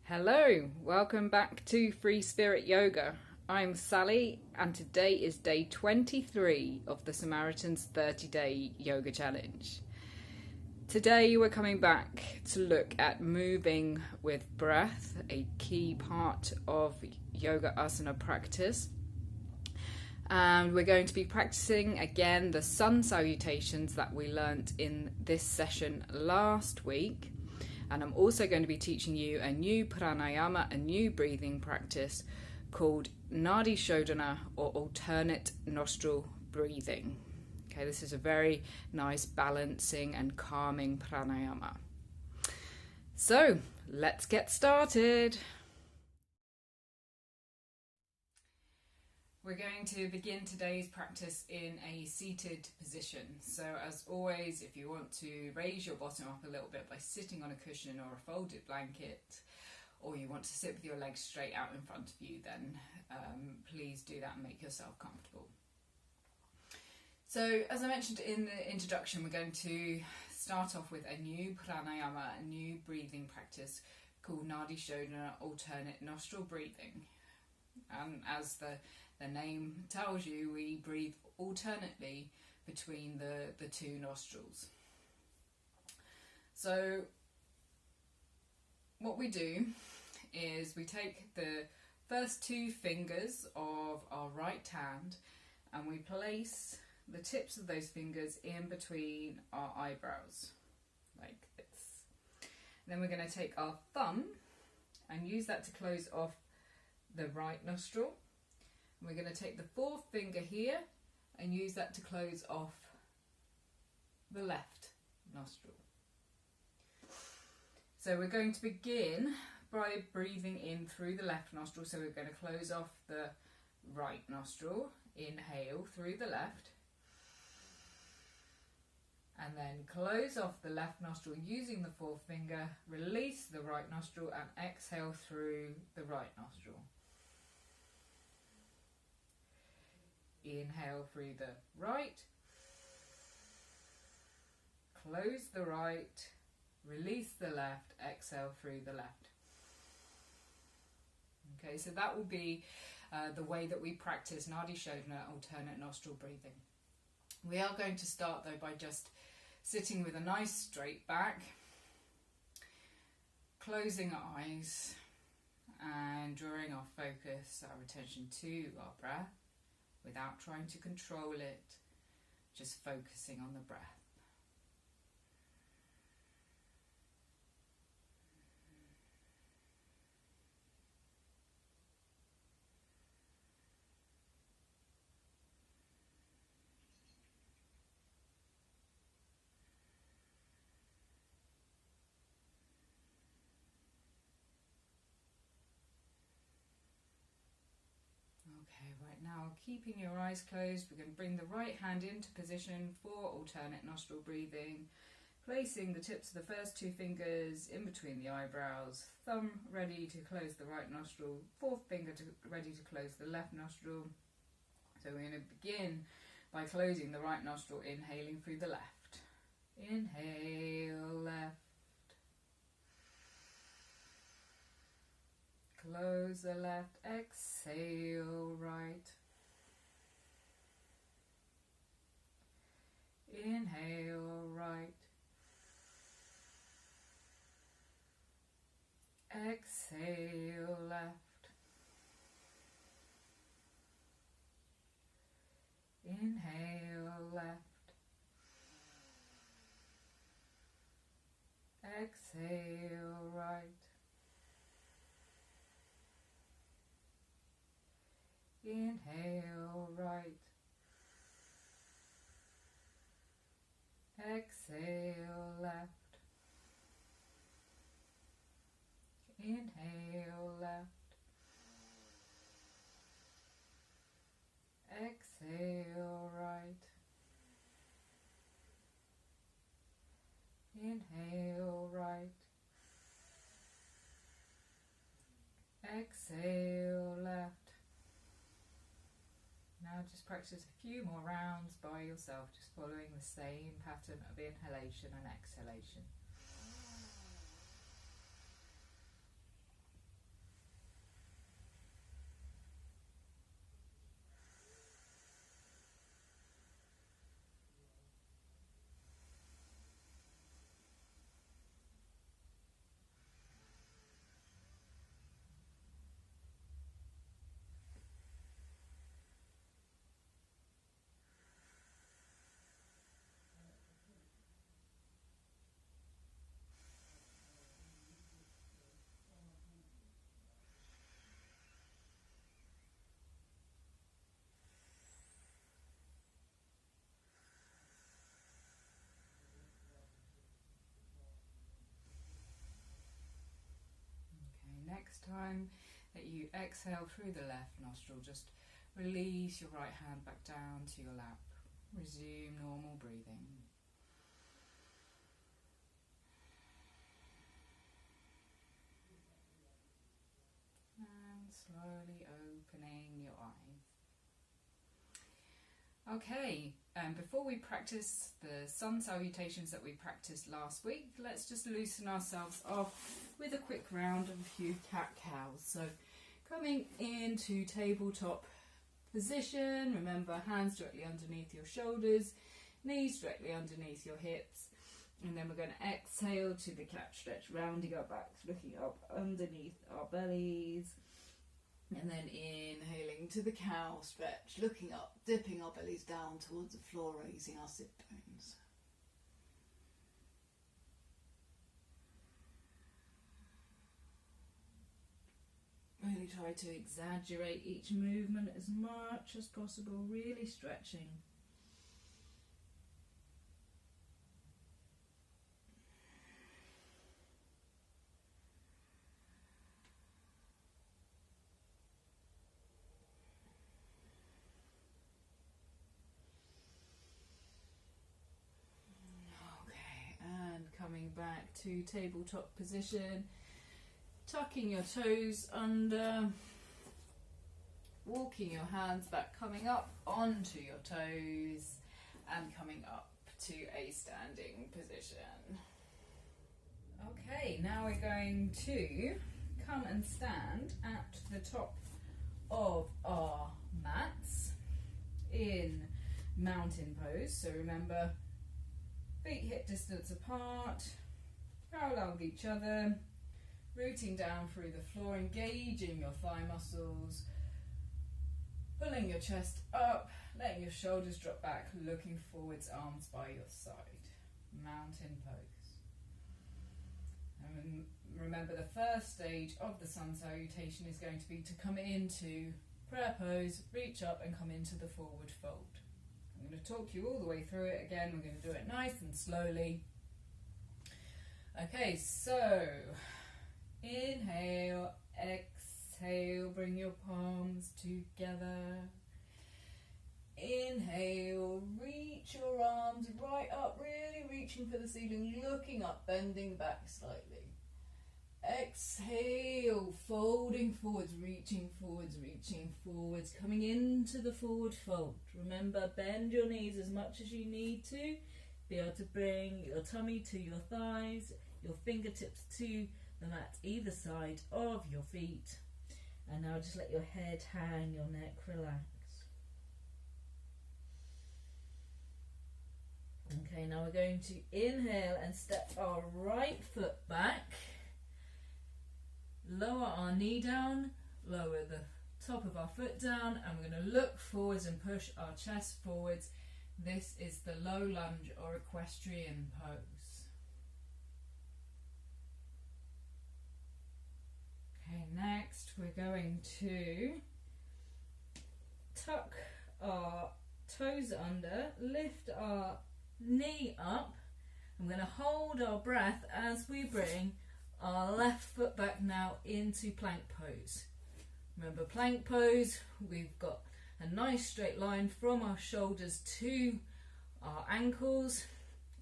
Hello, welcome back to Free Spirit Yoga. I'm Sally and today is day 23 of the Samaritans 30-day yoga challenge. Today we're coming back to look at moving with breath, a key part of yoga asana practice. And we're going to be practicing again the Sun Salutations that we learnt in this session last week. And I'm also going to be teaching you a new pranayama, a new breathing practice called Nadi Shodina, or Alternate Nostril Breathing. Okay, this is a very nice balancing and calming pranayama. So let's get started. We're going to begin today's practice in a seated position. So as always, if you want to raise your bottom up a little bit by sitting on a cushion or a folded blanket, or you want to sit with your legs straight out in front of you, then please do that and make yourself comfortable. So as I mentioned in the introduction, we're going to start off with a new pranayama, a new breathing practice called Nadi Shodina, Alternate Nostril Breathing. As the name tells you, we breathe alternately between the two nostrils. So what we do is we take the first two fingers of our right hand and we place the tips of those fingers in between our eyebrows, like this. And then we're going to take our thumb and use that to close off the right nostril. And we're going to take the fourth finger here and use that to close off the left nostril. So we're going to begin by breathing in through the left nostril. So we're going to close off the right nostril, inhale through the left, and then close off the left nostril using the fourth finger, release the right nostril and exhale through the right nostril. Inhale through the right, close the right, release the left, exhale through the left. Okay, so that will be the way that we practice Nadi Shodina, alternate nostril breathing. We are going to start though by just sitting with a nice straight back, closing our eyes and drawing our focus, our attention to our breath without trying to control it, just focusing on the breath. Okay, right now, keeping your eyes closed, we're going to bring the right hand into position for alternate nostril breathing, placing the tips of the first two fingers in between the eyebrows, thumb ready to close the right nostril, fourth finger ready to close the left nostril. So we're going to begin by closing the right nostril, inhaling through the left. Inhale, left. Close the left, exhale, right. Inhale, right. Exhale, left. Inhale, left. Exhale, right. Inhale, right. Exhale, left. Inhale, left. Exhale, right. Inhale, right. Exhale, left. Now just practice a few more rounds by yourself, just following the same pattern of inhalation and exhalation. next time that you exhale through the left nostril, just release your right hand back down to your lap. Resume normal breathing. And slowly opening your eyes. Okay, before we practice the Sun Salutations that we practiced last week, let's just loosen ourselves off with a quick round of a few cat-cows. So coming into tabletop position, remember hands directly underneath your shoulders, knees directly underneath your hips, and then we're going to exhale to the cat stretch, rounding our backs, looking up underneath our bellies, and then inhaling to the cow stretch, looking up, dipping our bellies down towards the floor, raising our sit bones. Really try to exaggerate each movement as much as possible, really stretching. Okay, and coming back to tabletop position. Tucking your toes under, walking your hands back, coming up onto your toes and coming up to a standing position. Okay, now we're going to come and stand at the top of our mats in mountain pose. So remember, feet hip distance apart, parallel with each other. Rooting down through the floor, engaging your thigh muscles, pulling your chest up, letting your shoulders drop back, looking forwards, arms by your side. Mountain pose. And remember, the first stage of the Sun Salutation is going to be to come into prayer pose, reach up and come into the forward fold. I'm going to talk you all the way through it again. We're going to do it nice and slowly. Okay, so inhale, exhale, bring your palms together. Inhale, reach your arms right up, really reaching for the ceiling, looking up, bending back slightly. Exhale, folding forwards, reaching forwards, coming into the forward fold. Remember, bend your knees as much as you need to. Be able to bring your tummy to your thighs, your fingertips to the mat either side of your feet, and now just let your head hang, your neck relax. Okay, now we're going to inhale and step our right foot back, lower our knee down, lower the top of our foot down, and we're going to look forwards and push our chest forwards. This is the low lunge or equestrian pose. Okay, next we're going to tuck our toes under, lift our knee up. I'm going to hold our breath as we bring our left foot back now into plank pose. Remember, plank pose, we've got a nice straight line from our shoulders to our ankles.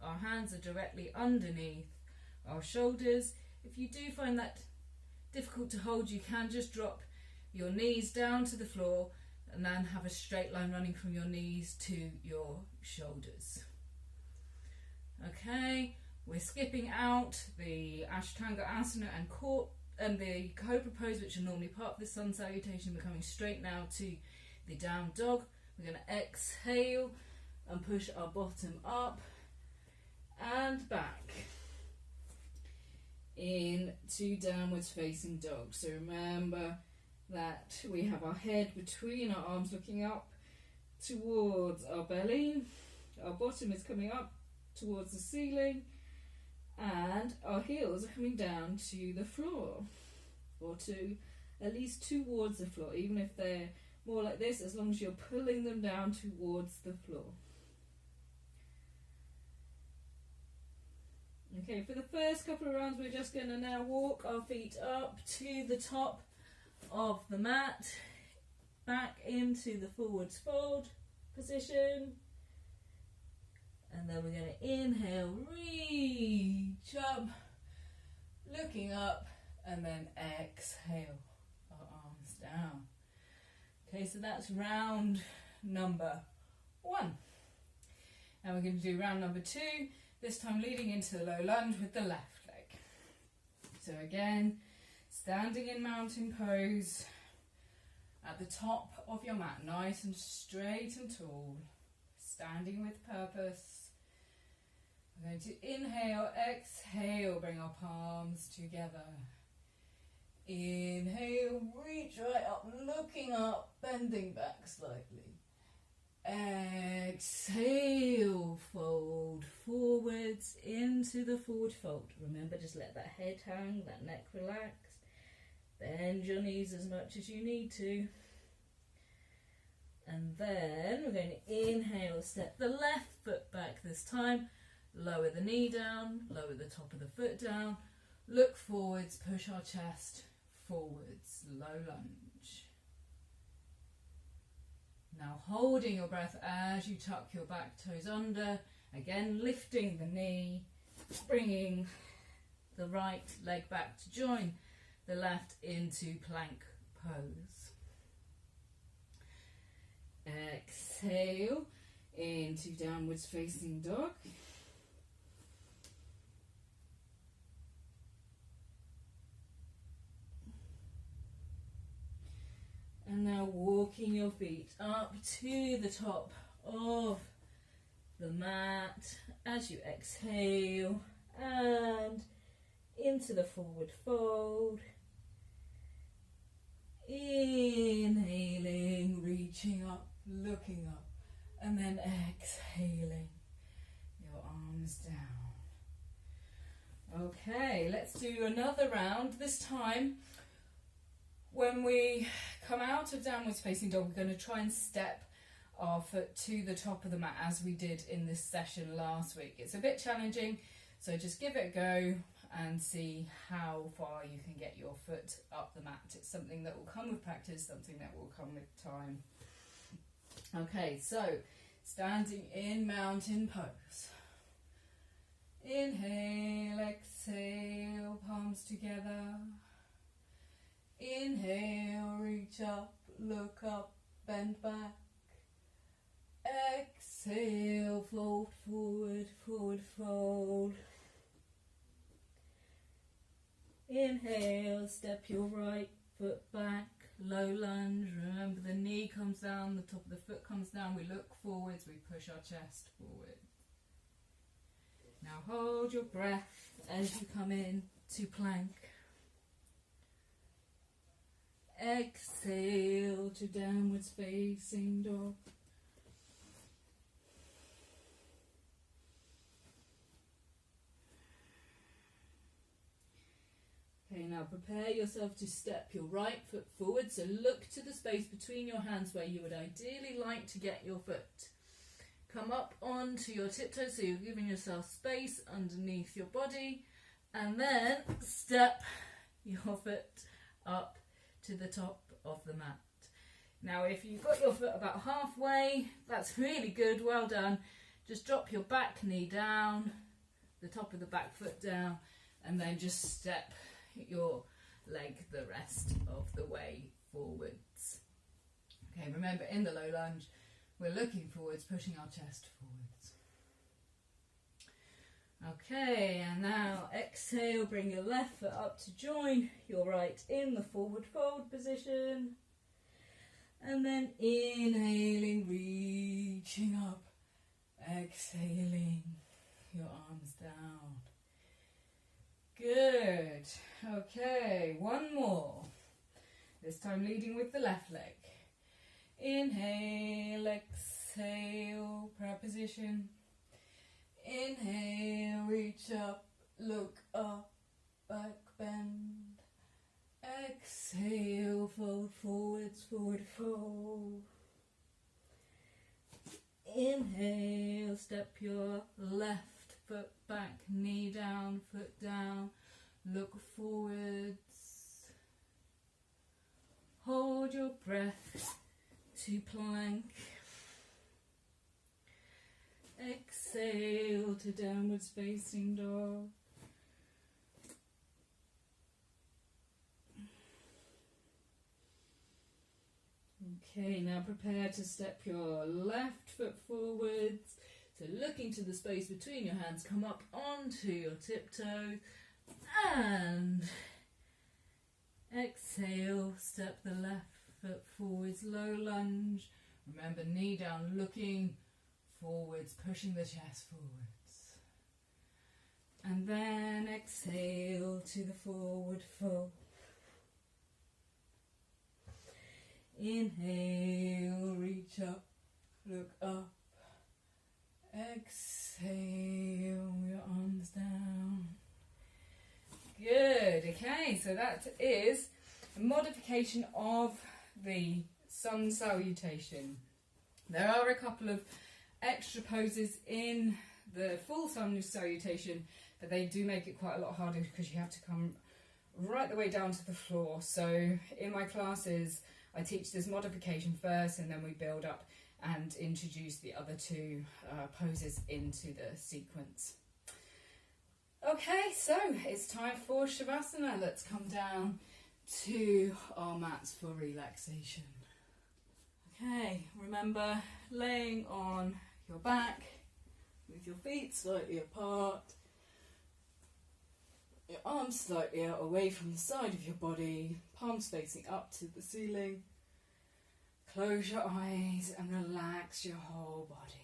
Our hands are directly underneath our shoulders. If you do find that difficult to hold, you can just drop your knees down to the floor and then have a straight line running from your knees to your shoulders. Okay, we're skipping out the Ashtanga asana and the cobra pose, which are normally part of the Sun Salutation. We're coming straight now to the down dog. We're going to exhale and push our bottom up and back into downwards facing dog. So remember that we have our head between our arms looking up towards our belly. Our bottom is coming up towards the ceiling and our heels are coming down to the floor, or to at least towards the floor, even if they're more like this, as long as you're pulling them down towards the floor. Okay, for the first couple of rounds, we're just going to now walk our feet up to the top of the mat, back into the forwards fold position, and then we're going to inhale, reach up, looking up, and then exhale, our arms down. Okay, so that's round number 1. And we're going to do round number 2, this time leading into the low lunge with the left leg. So again, standing in mountain pose at the top of your mat, nice and straight and tall, standing with purpose. We're going to inhale, exhale, bring our palms together. Inhale, reach right up, looking up, bending back slightly. Exhale, fold forwards into the forward fold. Remember, just let that head hang, that neck relax. Bend your knees as much as you need to. And then we're going to inhale, step the left foot back this time. Lower the knee down, lower the top of the foot down. Look forwards, push our chest forwards, low lunge. Now holding your breath as you tuck your back toes under, again lifting the knee, bringing the right leg back to join the left into plank pose. Exhale into downwards facing dog. And now walking your feet up to the top of the mat as you exhale and into the forward fold. Inhaling, reaching up, looking up, and then exhaling, your arms down. Okay, let's do another round. This time, when we come out of downwards facing dog, we're going to try and step our foot to the top of the mat as we did in this session last week. It's a bit challenging, so just give it a go and see how far you can get your foot up the mat. It's something that will come with practice, something that will come with time. Okay, so standing in mountain pose. Inhale, exhale, palms together. Inhale, reach up, look up, bend back. Exhale, fold forward, forward fold. Inhale, step your right foot back, low lunge. Remember, the knee comes down, the top of the foot comes down. We look forwards, we push our chest forward. Now hold your breath as you come in to plank. Exhale to downwards facing dog. Okay, now prepare yourself to step your right foot forward. So look to the space between your hands where you would ideally like to get your foot. Come up onto your tiptoes, so you're giving yourself space underneath your body, and then step your foot up to the top of the mat. Now if you've got your foot about halfway, that's really good, well done. Just drop your back knee down, the top of the back foot down, and then just step your leg the rest of the way forwards. Okay, remember, in the low lunge, we're looking forwards, pushing our chest forwards. Okay, and now exhale, bring your left foot up to join your right in the forward fold position. And then inhaling, reaching up, exhaling, your arms down. Good. Okay, one more. This time leading with the left leg. Inhale, exhale, prayer position. Inhale, reach up, look up, back bend. Exhale, fold forwards, forward fold. Inhale, step your left foot back, knee down, foot down, look forwards. Hold your breath to plank. Exhale to downwards facing dog. Okay, now prepare to step your left foot forwards. So looking to the space between your hands, come up onto your tiptoes and exhale, step the left foot forwards, low lunge. Remember, knee down, looking forwards, pushing the chest forwards. And then exhale to the forward fold. Inhale, reach up, look up. Exhale, your arms down. Good. Okay, so that is a modification of the Sun Salutation. There are a couple of extra poses in the full Sun Salutation, but they do make it quite a lot harder because you have to come right the way down to the floor. So in my classes, I teach this modification first, and then we build up and introduce the other two poses into the sequence. Okay, so it's time for Savasana. Let's come down to our mats for relaxation. Okay, remember laying on your back with your feet slightly apart, your arms slightly out away from the side of your body, palms facing up to the ceiling. Close your eyes and relax your whole body.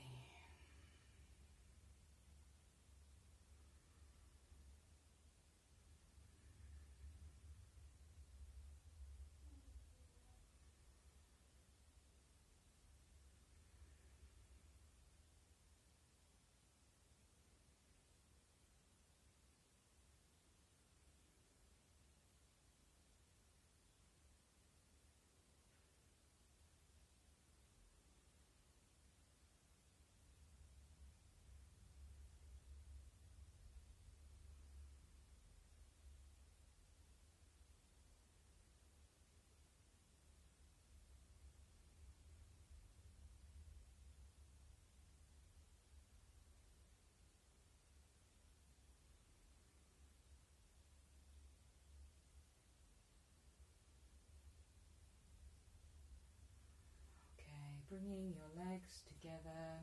Bringing your legs together,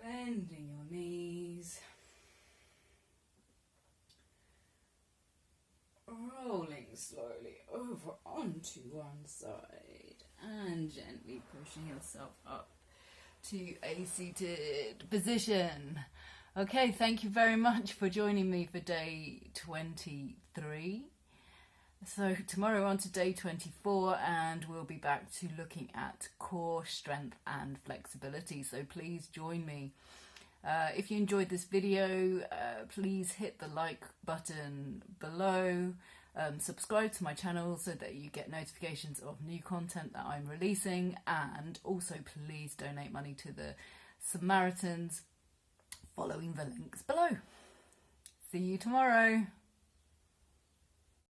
bending your knees, rolling slowly over onto one side and gently pushing yourself up to a seated position. Okay, thank you very much for joining me for day 23. So tomorrow on to day 24, and we'll be back to looking at core strength and flexibility. So please join me. If you enjoyed this video, please hit the like button below. Subscribe to my channel so that you get notifications of new content that I'm releasing. And also please donate money to the Samaritans following the links below. See you tomorrow.